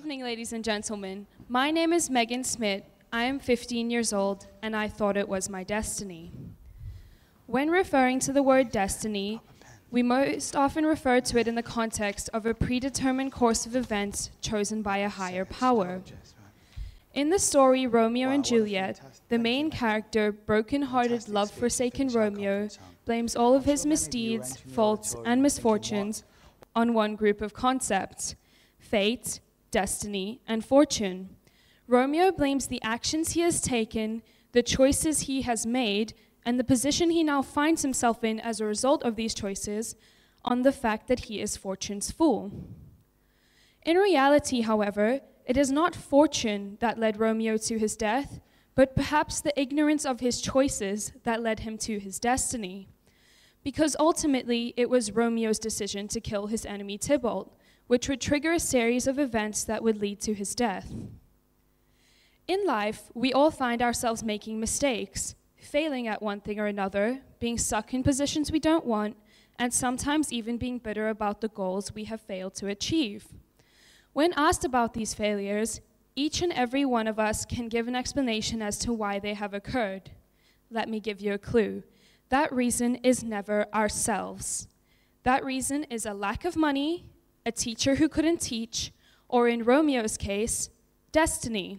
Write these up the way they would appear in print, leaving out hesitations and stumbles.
evening, ladies and gentlemen. My name is Megan Smit. I am 15 years old, and I thought it was my destiny. When referring to the word destiny, we most often refer to it in the context of a predetermined course of events chosen by a higher power. In the story Romeo and Juliet, the main character, broken-hearted, love-forsaken Romeo, blames all of his misdeeds, faults, and misfortunes on one group of concepts: fate, destiny, and fortune. Romeo blames the actions he has taken, the choices he has made, and the position he now finds himself in as a result of these choices on the fact that he is fortune's fool. In reality, however, it is not fortune that led Romeo to his death, but perhaps the ignorance of his choices that led him to his destiny. Because ultimately, it was Romeo's decision to kill his enemy Tybalt, which would trigger a series of events that would lead to his death. In life, we all find ourselves making mistakes, failing at one thing or another, being stuck in positions we don't want, and sometimes even being bitter about the goals we have failed to achieve. When asked about these failures, each and every one of us can give an explanation as to why they have occurred. Let me give you a clue. That reason is never ourselves. That reason is a lack of money, a teacher who couldn't teach, or in Romeo's case, destiny.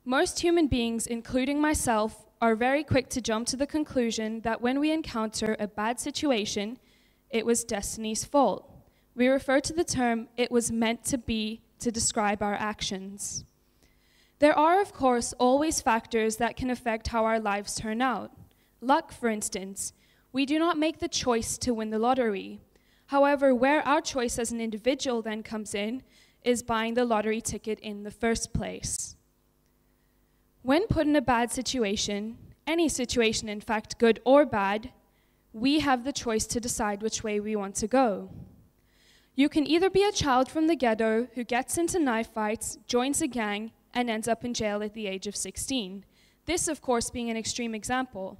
Most human beings, including myself, are very quick to jump to the conclusion that when we encounter a bad situation, it was destiny's fault. We refer to the term "it was meant to be" to describe our actions. There are, of course, always factors that can affect how our lives turn out. Luck, for instance. We do not make the choice to win the lottery. However, where our choice as an individual then comes in is buying the lottery ticket in the first place. When put in a bad situation, any situation in fact, good or bad, we have the choice to decide which way we want to go. You can either be a child from the ghetto who gets into knife fights, joins a gang, and ends up in jail at the age of 16. This, of course, being an extreme example.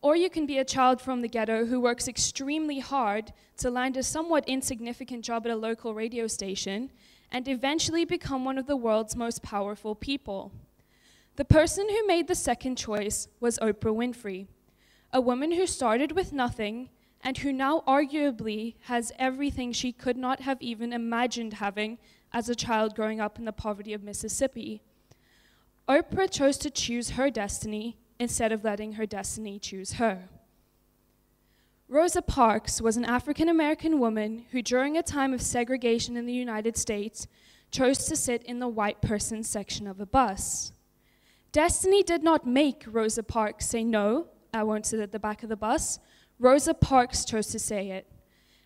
Or you can be a child from the ghetto who works extremely hard to land a somewhat insignificant job at a local radio station and eventually become one of the world's most powerful people. The person who made the second choice was Oprah Winfrey, a woman who started with nothing and who now arguably has everything she could not have even imagined having as a child growing up in the poverty of Mississippi. Oprah chose to choose her destiny instead of letting her destiny choose her. Rosa Parks was an African-American woman who, during a time of segregation in the United States, chose to sit in the white person section of a bus. Destiny did not make Rosa Parks say, "No, I won't sit at the back of the bus." Rosa Parks chose to say it.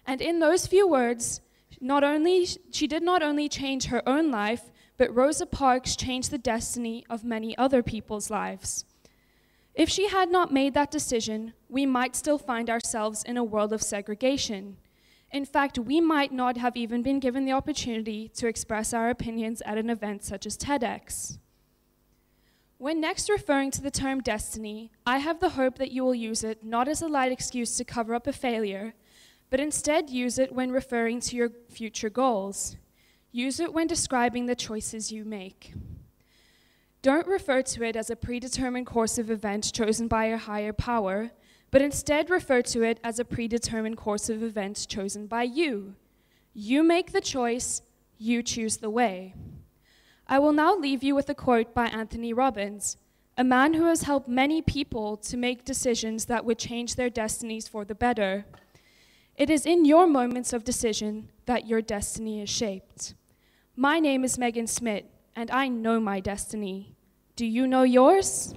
And in those few words, she did not only change her own life, but Rosa Parks changed the destiny of many other people's lives. If she had not made that decision, we might still find ourselves in a world of segregation. In fact, we might not have even been given the opportunity to express our opinions at an event such as TEDx. When next referring to the term destiny, I have the hope that you will use it not as a light excuse to cover up a failure, but instead use it when referring to your future goals. Use it when describing the choices you make. Don't refer to it as a predetermined course of events chosen by a higher power, but instead refer to it as a predetermined course of events chosen by you. You make the choice, you choose the way. I will now leave you with a quote by Anthony Robbins, a man who has helped many people to make decisions that would change their destinies for the better. It is in your moments of decision that your destiny is shaped. My name is Megan Smit, and I know my destiny. Do you know yours?